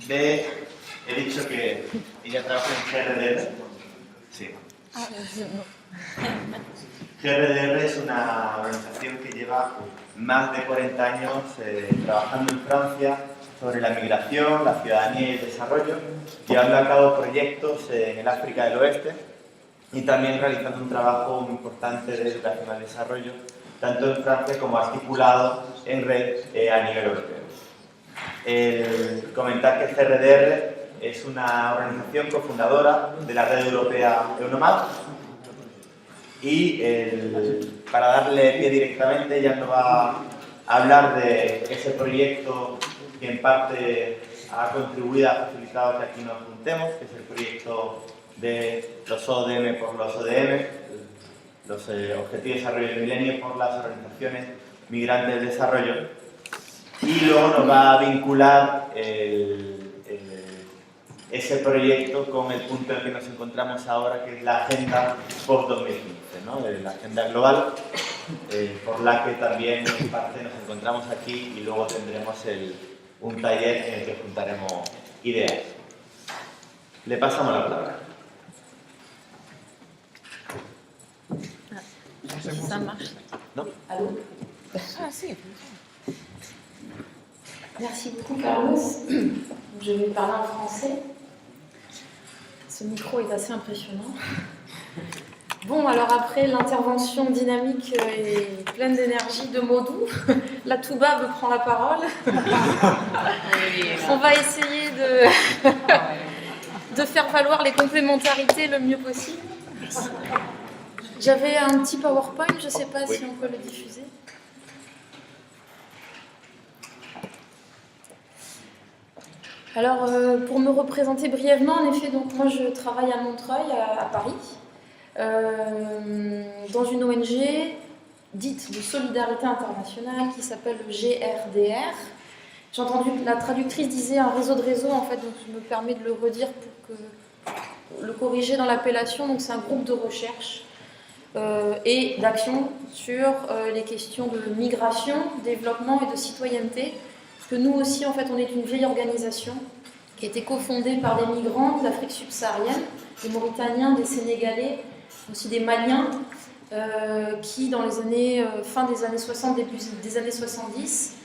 he dicho que ella trabaja en GRDR. Sí. GRDR es una organización que lleva más de 40 años trabajando en Francia sobre la migración, la ciudadanía y el desarrollo, llevando a cabo proyectos en el África del Oeste y también realizando un trabajo muy importante de educación al desarrollo, tanto en Francia como articulado en red a nivel europeo. Comentar que GRDR es una organización cofundadora de la red europea EUNOMAD y para darle pie directamente ella nos va a hablar de ese proyecto que en parte ha contribuido, ha facilitado que aquí nos juntemos, que es el proyecto de los ODM por los ODM, los Objetivos de Desarrollo del Milenio por las organizaciones migrantes del desarrollo, y luego nos va a vincular ese proyecto con el punto en el que nos encontramos ahora, que es la Agenda post-2015, ¿no? La Agenda Global, por la que también en parte nos encontramos aquí y luego tendremos un taller en el que juntaremos ideas. Le pasamos la palabra. Ça marche. Non. Allô? Ah, si. Merci beaucoup, Carlos. Je vais parler en français. Ce micro est assez impressionnant. Bon, alors après l'intervention dynamique et pleine d'énergie de Maudou, la Touba prend la parole. On va essayer de faire valoir les complémentarités le mieux possible. J'avais un petit PowerPoint, je ne sais pas si on peut le diffuser. Alors, pour me représenter brièvement, en effet, donc moi je travaille à Montreuil, à Paris, dans une ONG dite de solidarité internationale qui s'appelle le GRDR. J'ai entendu que la traductrice disait un réseau de réseaux, en fait, donc je me permets de le redire pour le corriger dans l'appellation. Donc c'est un groupe de recherche et d'action sur les questions de migration, développement et de citoyenneté. Parce que nous aussi, en fait, on est une vieille organisation qui a été cofondée par des migrants d'Afrique subsaharienne, des Mauritaniens, des Sénégalais, aussi des Maliens, qui, dans les années, fin des années 60, début des années 70,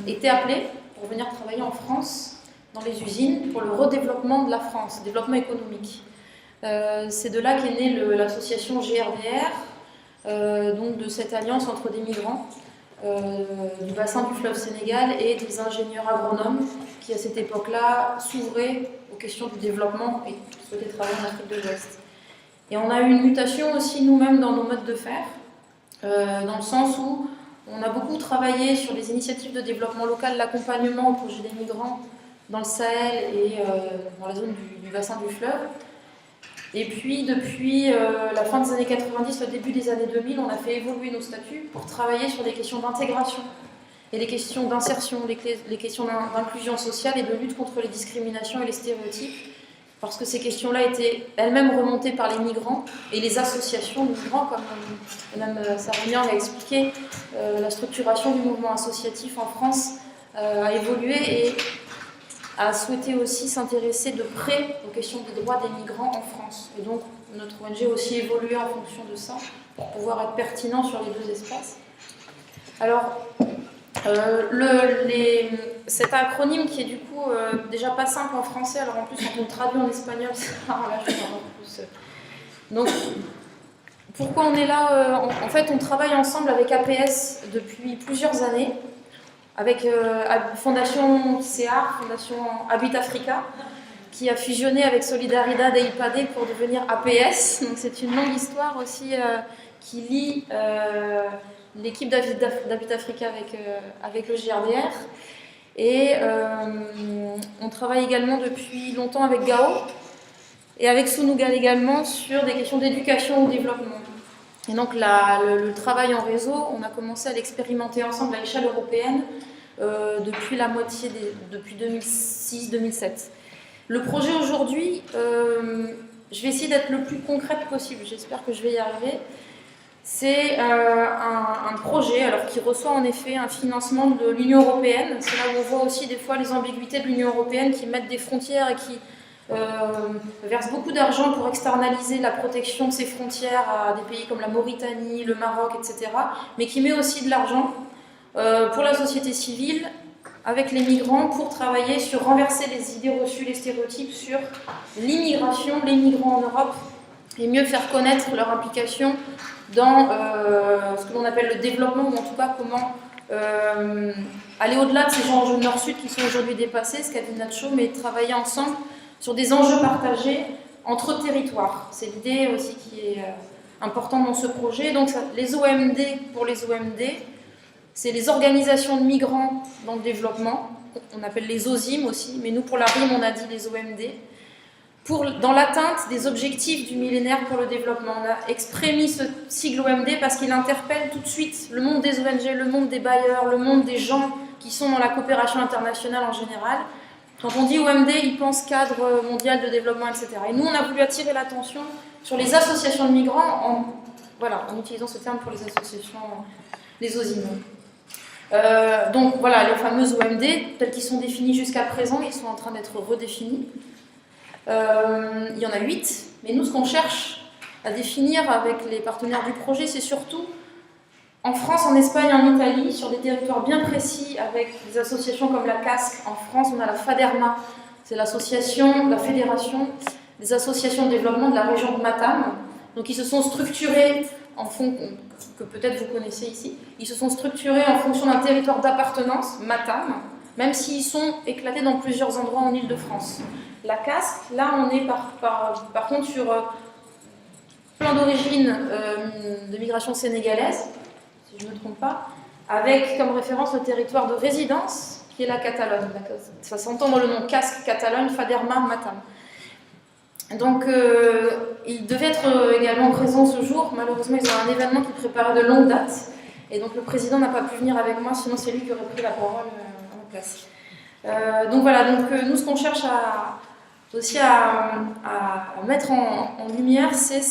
étaient appelés pour venir travailler en France, dans les usines, pour le redéveloppement de la France, développement économique. C'est de là qu'est née l'association GRDR, donc de cette alliance entre des migrants du bassin du fleuve Sénégal et des ingénieurs agronomes qui, à cette époque-là, s'ouvraient aux questions du développement et souhaitaient travailler en Afrique de l'Ouest. Et on a eu une mutation aussi nous-mêmes dans nos modes de faire, dans le sens où on a beaucoup travaillé sur les initiatives de développement local, l'accompagnement au projet des migrants dans le Sahel et dans la zone du bassin du fleuve. Et puis, depuis la fin des années 90, le début des années 2000, on a fait évoluer nos statuts pour travailler sur des questions d'intégration et des questions d'insertion, les questions d'inclusion sociale et de lutte contre les discriminations et les stéréotypes, parce que ces questions-là étaient elles-mêmes remontées par les migrants et les associations de migrants, comme Mme Saragnan l'a expliqué. La structuration du mouvement associatif en France a évolué et a souhaité aussi s'intéresser de près aux questions des droits des migrants en France. Et donc, notre ONG a aussi évolué en fonction de ça, pour pouvoir être pertinent sur les deux espaces. Alors, cet acronyme qui est du coup déjà pas simple en français, alors en plus quand on le traduit en espagnol, c'est là, je en plus. Donc, pourquoi on est là en fait, on travaille ensemble avec APS depuis plusieurs années, avec Fondation CA, Fondation Habit Africa, qui a fusionné avec Solidaridad et IPADE pour devenir APS. Donc c'est une longue histoire aussi qui lie l'équipe d'Habit Africa avec le GRDR. Et on travaille également depuis longtemps avec Gao et avec Sunugal également sur des questions d'éducation au développement. Et donc le travail en réseau, on a commencé à l'expérimenter ensemble à l'échelle européenne depuis depuis 2006-2007. Le projet aujourd'hui, je vais essayer d'être le plus concrète possible, j'espère que je vais y arriver. C'est un projet alors, qui reçoit en effet un financement de l'Union européenne. C'est là où on voit aussi des fois les ambiguïtés de l'Union européenne qui mettent des frontières et qui versent beaucoup d'argent pour externaliser la protection de ces frontières à des pays comme la Mauritanie, le Maroc, etc. Mais qui met aussi de l'argent pour la société civile avec les migrants pour travailler sur renverser les idées reçues, les stéréotypes sur l'immigration, les migrants en Europe et mieux faire connaître leur implication dans ce que l'on appelle le développement, ou en tout cas comment aller au-delà de ces enjeux nord-sud qui sont aujourd'hui dépassés, ce qu'a dit Nacho, mais travailler ensemble sur des enjeux partagés entre territoires. C'est l'idée aussi qui est importante dans ce projet. Donc les OMD, pour les OMD, c'est les organisations de migrants dans le développement, on appelle les OSIM aussi, mais nous pour la RIM on a dit les OMD, dans l'atteinte des objectifs du millénaire pour le développement. On a exprimé ce sigle OMD parce qu'il interpelle tout de suite le monde des ONG, le monde des bailleurs, le monde des gens qui sont dans la coopération internationale en général. Quand on dit OMD, ils pensent cadre mondial de développement, etc. Et nous, on a voulu attirer l'attention sur les associations de migrants en utilisant ce terme pour les associations, les OSIM. Donc voilà, les fameuses OMD, telles qu'ils sont définies jusqu'à présent, ils sont en train d'être redéfinis. Il y en a 8, mais nous, ce qu'on cherche à définir avec les partenaires du projet, c'est surtout en France, en Espagne, en Italie, sur des territoires bien précis, avec des associations comme la CASC. En France, on a la FADERMA, c'est l'association, la fédération des associations de développement de la région de Matam. Donc ils se sont structurés en fond, que peut-être vous connaissez ici, ils se sont structurés en fonction d'un territoire d'appartenance, Matam, même s'ils sont éclatés dans plusieurs endroits en Île-de-France. La CASC, là on est par contre sur plein d'origines de migration sénégalaise, si je ne me trompe pas, avec comme référence le territoire de résidence qui est la Catalogne. Ça s'entend dans le nom CASC, Catalogne, FADERMA, Matam. Donc il devait être également présent ce jour, malheureusement ils ont un événement qu'ils préparaient de longue date, et donc le président n'a pas pu venir avec moi, sinon c'est lui qui aurait pris la parole à ma place. Donc voilà, nous ce qu'on cherche aussi à mettre en lumière, c'est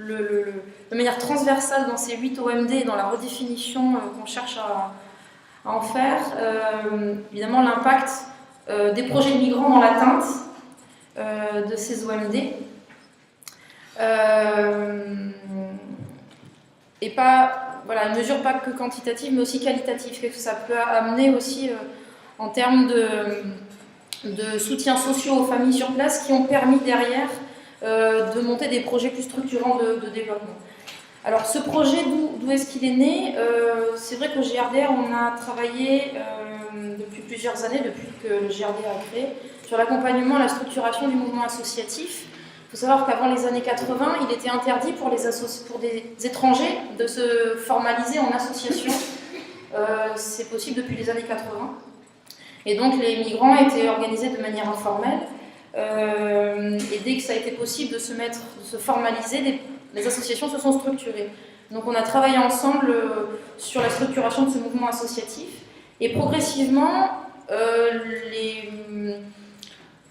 de manière transversale dans ces 8 OMD et dans la redéfinition qu'on cherche à en faire, évidemment l'impact des projets de migrants dans l'atteinte de ces OMD. Et une mesure pas que quantitative, mais aussi qualitative, que ça peut amener aussi en termes de soutien sociaux aux familles sur place qui ont permis derrière de monter des projets plus structurants de développement. Alors ce projet, d'où est-ce qu'il est né? C'est vrai qu'au GRDR, on a travaillé depuis plusieurs années, depuis que le GRDR a créé, sur l'accompagnement et la structuration du mouvement associatif. Il faut savoir qu'avant les années 80, il était interdit pour des étrangers de se formaliser en association. C'est possible depuis les années 80. Et donc les migrants étaient organisés de manière informelle. Et dès que ça a été possible de se formaliser, les associations se sont structurées. Donc on a travaillé ensemble sur la structuration de ce mouvement associatif. Et progressivement, les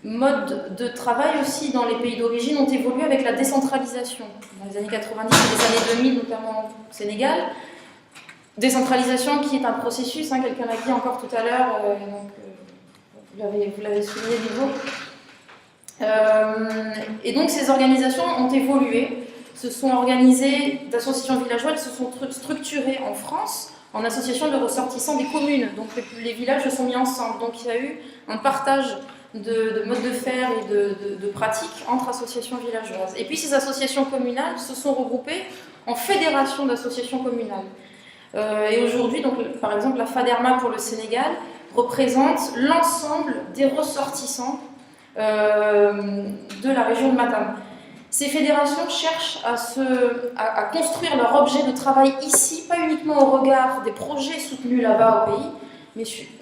modes de travail aussi dans les pays d'origine ont évolué avec la décentralisation. Dans les années 90 et les années 2000, notamment au Sénégal. Décentralisation qui est un processus, quelqu'un l'a dit encore tout à l'heure, vous l'avez souligné du jour. Et donc ces organisations ont évolué, se sont organisées d'associations villageoises, se sont structurées en France en associations de ressortissants des communes. Donc les villages se sont mis ensemble. Donc il y a eu un partage de modes de faire et de pratiques entre associations villageoises. Et puis ces associations communales se sont regroupées en fédérations d'associations communales. Et aujourd'hui, donc, par exemple, la FADERMA pour le Sénégal représente l'ensemble des ressortissants de la région de Matam. Ces fédérations cherchent à construire leur objet de travail ici, pas uniquement au regard des projets soutenus là-bas au pays,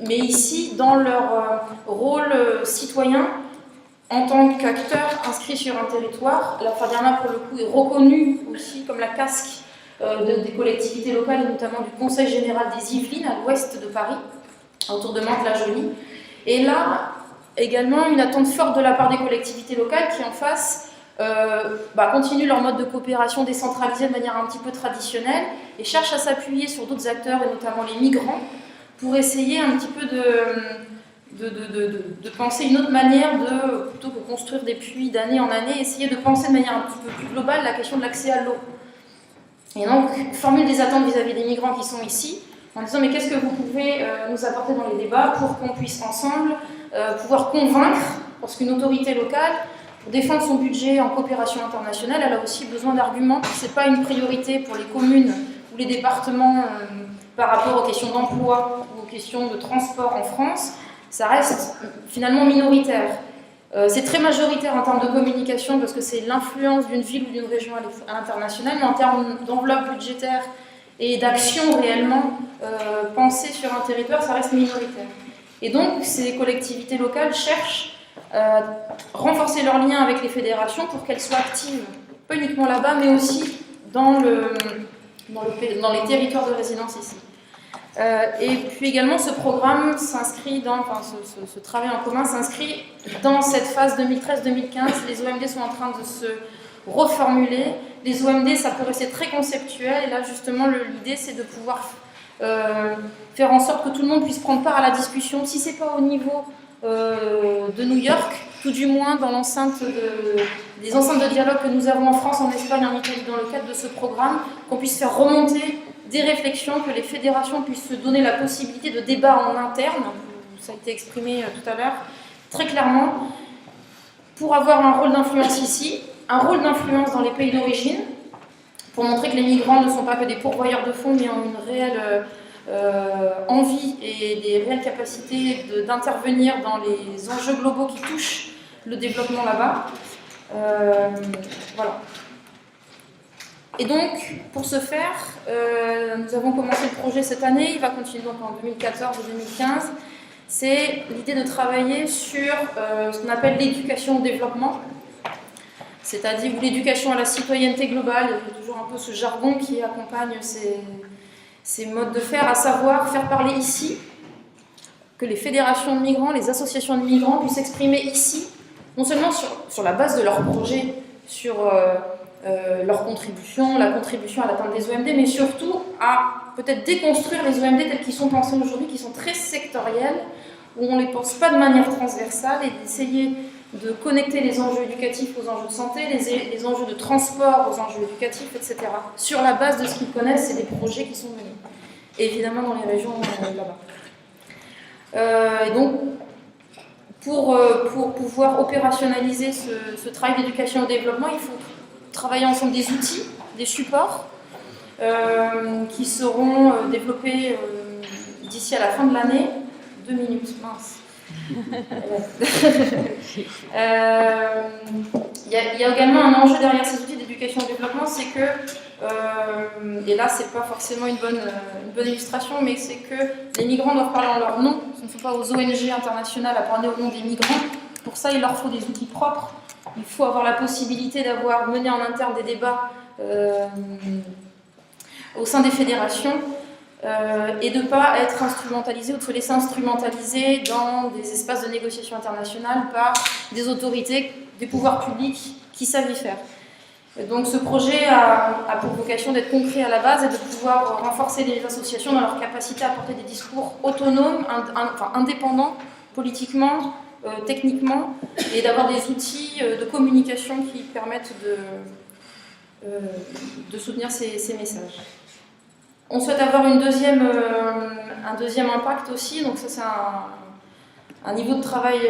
mais ici dans leur rôle citoyen en tant qu'acteur inscrit sur un territoire. La FADERMA, pour le coup, est reconnue aussi comme la casque des collectivités locales, et notamment du Conseil général des Yvelines, à l'ouest de Paris, autour de Mantes-la-Jolie. Et là, également, une attente forte de la part des collectivités locales qui, en face, continuent leur mode de coopération décentralisée de manière un petit peu traditionnelle et cherchent à s'appuyer sur d'autres acteurs, et notamment les migrants, pour essayer un petit peu de penser une autre manière plutôt que construire des puits d'année en année, essayer de penser de manière un petit peu plus globale la question de l'accès à l'eau. Et donc, formule des attentes vis-à-vis des migrants qui sont ici, en disant mais qu'est-ce que vous pouvez nous apporter dans les débats pour qu'on puisse ensemble pouvoir convaincre, parce qu'une autorité locale, pour défendre son budget en coopération internationale, elle a aussi besoin d'arguments. Ce n'est pas une priorité pour les communes ou les départements par rapport aux questions d'emploi ou aux questions de transport en France, ça reste finalement minoritaire. C'est très majoritaire en termes de communication parce que c'est l'influence d'une ville ou d'une région à l'international, mais en termes d'enveloppe budgétaire et d'action réellement pensée sur un territoire, ça reste minoritaire. Et donc, ces collectivités locales cherchent à renforcer leurs liens avec les fédérations pour qu'elles soient actives, pas uniquement là-bas, mais aussi dans les territoires de résidence ici. Et puis également, ce programme s'inscrit ce travail en commun s'inscrit dans cette phase 2013-2015. Les OMD sont en train de se reformuler. Les OMD, ça peut rester très conceptuel, et là justement, l'idée c'est de pouvoir faire en sorte que tout le monde puisse prendre part à la discussion, si c'est pas au niveau de New York, tout du moins dans des enceintes de dialogue que nous avons en France, en Espagne, en Italie, dans le cadre de ce programme, qu'on puisse faire remonter des réflexions, que les fédérations puissent se donner la possibilité de débat en interne, ça a été exprimé tout à l'heure, très clairement, pour avoir un rôle d'influence ici, un rôle d'influence dans les pays d'origine, pour montrer que les migrants ne sont pas que des pourvoyeurs de fonds, mais ont une réelle envie et des réelles capacités d'intervenir dans les enjeux globaux qui touchent le développement là-bas. Voilà. Et donc, pour ce faire, nous avons commencé le projet cette année, il va continuer donc en 2014 et 2015. C'est l'idée de travailler sur ce qu'on appelle l'éducation au développement, c'est-à-dire l'éducation à la citoyenneté globale. Il y a toujours un peu ce jargon qui accompagne ces modes de faire, à savoir faire parler ici, que les fédérations de migrants, les associations de migrants puissent s'exprimer ici, non seulement sur la base de leur projet, sur leur contribution, la contribution à l'atteinte des OMD, mais surtout à peut-être déconstruire les OMD tels qu'ils sont pensés aujourd'hui, qui sont très sectoriels, où on ne les pense pas de manière transversale, et d'essayer de connecter les enjeux éducatifs aux enjeux de santé, les enjeux de transport aux enjeux éducatifs, etc. Sur la base de ce qu'ils connaissent et des projets qui sont menés. Et évidemment dans les régions là-bas. Et donc, pour pouvoir opérationnaliser ce travail d'éducation au développement, il faut travailler ensemble des outils, des supports, qui seront développés d'ici à la fin de l'année. 2 minutes, mince. Il y a également un enjeu derrière ces outils d'éducation au développement, c'est que, et là c'est pas forcément une bonne illustration, mais c'est que les migrants doivent parler en leur nom, ce ne sont pas aux ONG internationales à parler au nom des migrants. Pour ça, il leur faut des outils propres, il faut avoir la possibilité d'avoir mené en interne des débats au sein des fédérations, et de ne pas être instrumentalisé ou de se laisser instrumentaliser dans des espaces de négociation internationale par des autorités, des pouvoirs publics qui savent y faire. Et donc ce projet a pour vocation d'être concret à la base et de pouvoir renforcer les associations dans leur capacité à porter des discours autonomes, indépendants, politiquement, techniquement, et d'avoir des outils de communication qui permettent de soutenir ces messages. On souhaite avoir un deuxième impact aussi, donc ça c'est un niveau de travail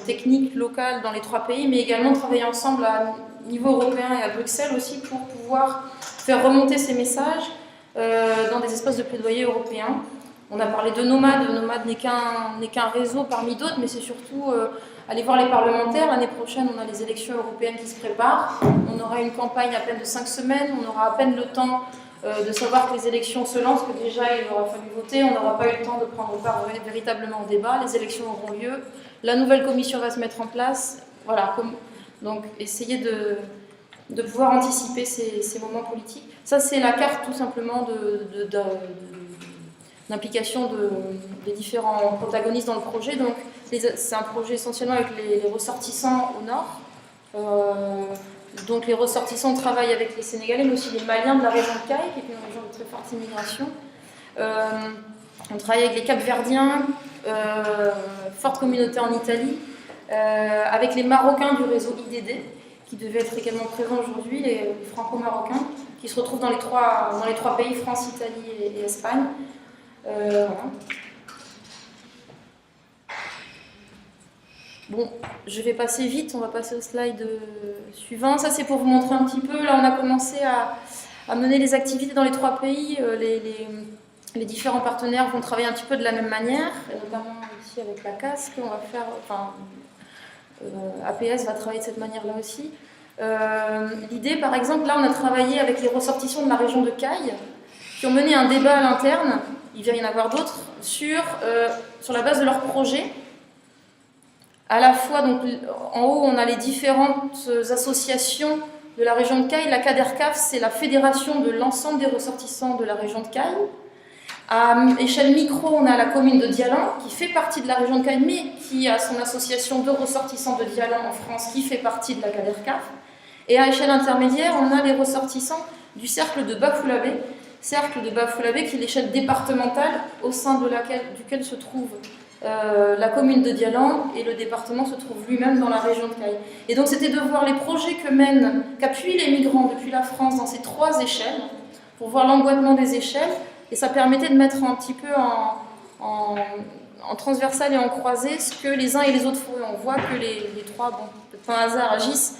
technique local dans les 3 pays, mais également travailler ensemble à niveau européen et à Bruxelles aussi pour pouvoir faire remonter ces messages dans des espaces de plaidoyer européens. On a parlé de Nomade. Nomade n'est qu'un réseau parmi d'autres, mais c'est surtout aller voir les parlementaires. L'année prochaine, on a les élections européennes qui se préparent. On aura une campagne à peine de 5 semaines, on aura à peine le temps de savoir que les élections se lancent, que déjà il aura fallu voter, on n'aura pas eu le temps de prendre part véritablement au débat, les élections auront lieu, la nouvelle commission va se mettre en place, voilà, donc essayer de pouvoir anticiper ces moments politiques. Ça c'est la carte tout simplement d'implication des différents protagonistes dans le projet, donc c'est un projet essentiellement avec les ressortissants au nord, Donc les ressortissants travaillent avec les Sénégalais, mais aussi les Maliens de la région de Caille, qui est une région de très forte immigration. On travaille avec les Capverdiens, forte communauté en Italie, avec les Marocains du réseau IDD, qui devaient être également présents aujourd'hui, les Franco-Marocains, qui se retrouvent dans les trois pays, France, Italie et Espagne. Voilà. Bon, je vais passer vite, on va passer au slide suivant. Ça, c'est pour vous montrer un petit peu. Là, on a commencé à mener les activités dans les trois pays. Les différents partenaires vont travailler un petit peu de la même manière, et notamment ici avec la casque. On va faire, APS va travailler de cette manière-là aussi. L'idée, par exemple, là, on a travaillé avec les ressortissants de la région de Caille, qui ont mené un débat à l'interne, il va y en avoir d'autres, sur la base de leur projet. À la fois, donc, en haut, on a les différentes associations de la région de Caille. La CADERCAF, c'est la fédération de l'ensemble des ressortissants de la région de Caille. À échelle micro, on a la commune de Dialan, qui fait partie de la région de Caille, mais qui a son association de ressortissants de Dialan en France, qui fait partie de la CADERCAF. Et à échelle intermédiaire, on a les ressortissants du cercle de Bafoullabé, qui est l'échelle départementale au sein duquel se trouve la commune de Dialan, et le département se trouve lui-même dans la région de Caille. Et donc c'était de voir les projets qu'appuient les migrants depuis la France dans ces trois échelles, pour voir l'emboîtement des échelles, et ça permettait de mettre un petit peu en transversal et en croisé ce que les uns et les autres font. Et on voit que les trois, peut-être pas un hasard, agissent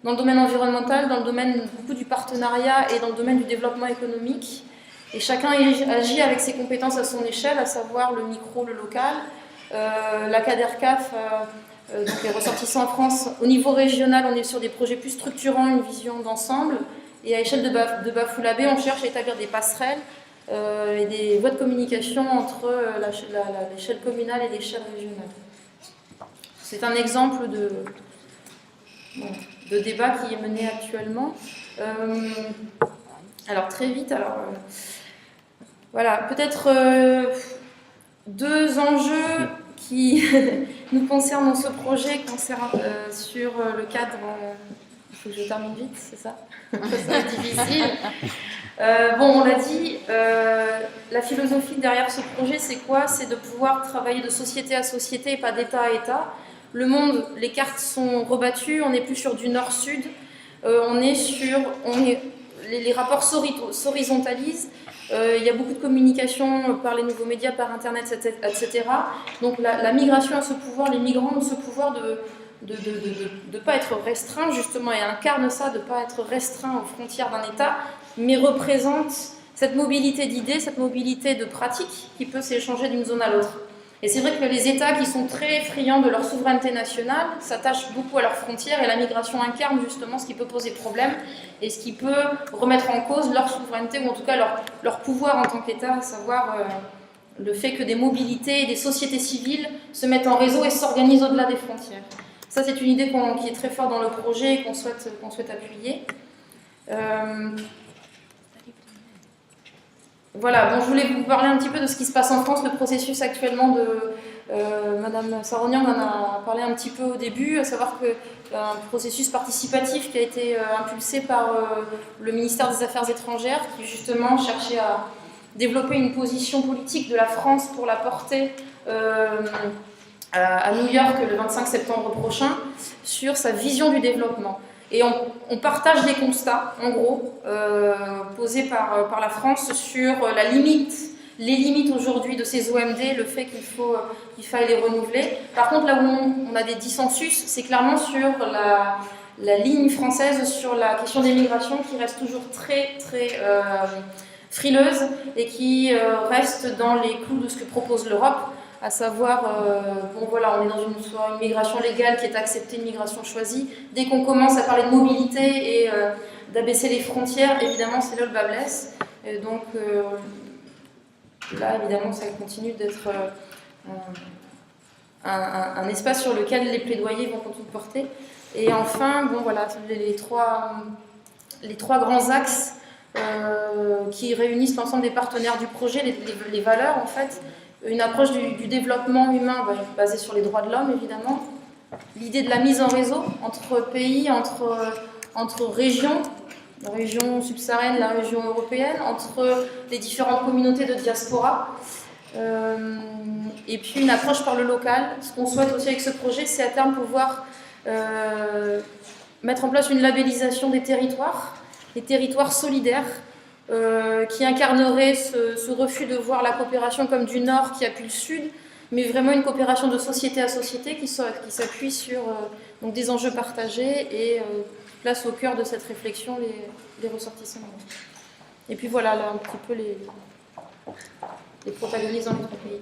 dans le domaine environnemental, dans le domaine beaucoup du partenariat et dans le domaine du développement économique. Et chacun agit avec ses compétences à son échelle, à savoir le micro, le local. La CADERCAF, donc les ressortissants en France, au niveau régional, on est sur des projets plus structurants, une vision d'ensemble. Et à l'échelle de Bafoullabé, on cherche à établir des passerelles et des voies de communication entre l'échelle communale et l'échelle régionale. C'est un exemple de débat qui est mené actuellement. Alors très vite, voilà, peut-être deux enjeux qui nous concernent dans ce projet sur le cadre. Il faut que je termine vite, c'est ça? Ça va être difficile. On l'a dit, la philosophie derrière ce projet, c'est quoi? C'est de pouvoir travailler de société à société et pas d'État à État. Le monde, les cartes sont rebattues, on n'est plus sur du nord-sud, les rapports s'horizontalisent, il y a beaucoup de communication par les nouveaux médias, par Internet, etc. Donc la migration a ce pouvoir, les migrants ont ce pouvoir de ne pas être restreints, justement, et incarnent ça, de ne pas être restreints aux frontières d'un État, mais représentent cette mobilité d'idées, cette mobilité de pratiques qui peut s'échanger d'une zone à l'autre. Et c'est vrai que les États qui sont très friands de leur souveraineté nationale s'attachent beaucoup à leurs frontières, et la migration incarne justement ce qui peut poser problème et ce qui peut remettre en cause leur souveraineté, ou en tout cas leur pouvoir en tant qu'État, à savoir le fait que des mobilités et des sociétés civiles se mettent en réseau et s'organisent au-delà des frontières. Ça, c'est une idée qui est très forte dans le projet et qu'on souhaite appuyer. Voilà, je voulais vous parler un petit peu de ce qui se passe en France, le processus actuellement Madame Saronian en a parlé un petit peu au début, à savoir qu'un processus participatif qui a été impulsé par le ministère des Affaires étrangères, qui justement cherchait à développer une position politique de la France pour la porter à New York le 25 septembre prochain, sur sa vision du développement. Et on partage les constats, en gros, posés par la France sur les limites aujourd'hui de ces OMD, le fait qu'il faille les renouveler. Par contre, là où on a des dissensus, c'est clairement sur la ligne française sur la question des migrations, qui reste toujours très, très frileuse et qui reste dans les clous de ce que propose l'Europe. À savoir, on est dans une migration légale qui est acceptée, une migration choisie. Dès qu'on commence à parler de mobilité et d'abaisser les frontières, évidemment, c'est là le bât blesse. Et donc, là, évidemment, ça continue d'être un espace sur lequel les plaidoyers vont continuer de porter. Et enfin, les trois grands axes qui réunissent l'ensemble des partenaires du projet, les valeurs, en fait. Une approche du développement humain basée sur les droits de l'homme, évidemment. L'idée de la mise en réseau entre pays, entre entre régions, la région subsaharienne, la région européenne, entre les différentes communautés de diaspora. Et puis une approche par le local. Ce qu'on souhaite aussi avec ce projet, c'est à terme pouvoir mettre en place une labellisation des territoires solidaires, qui incarnerait ce refus de voir la coopération comme du Nord qui appuie le Sud, mais vraiment une coopération de société à société qui s'appuie sur donc des enjeux partagés et place au cœur de cette réflexion les ressortissants. Et puis voilà, là un petit peu les protagonistes dans notre pays.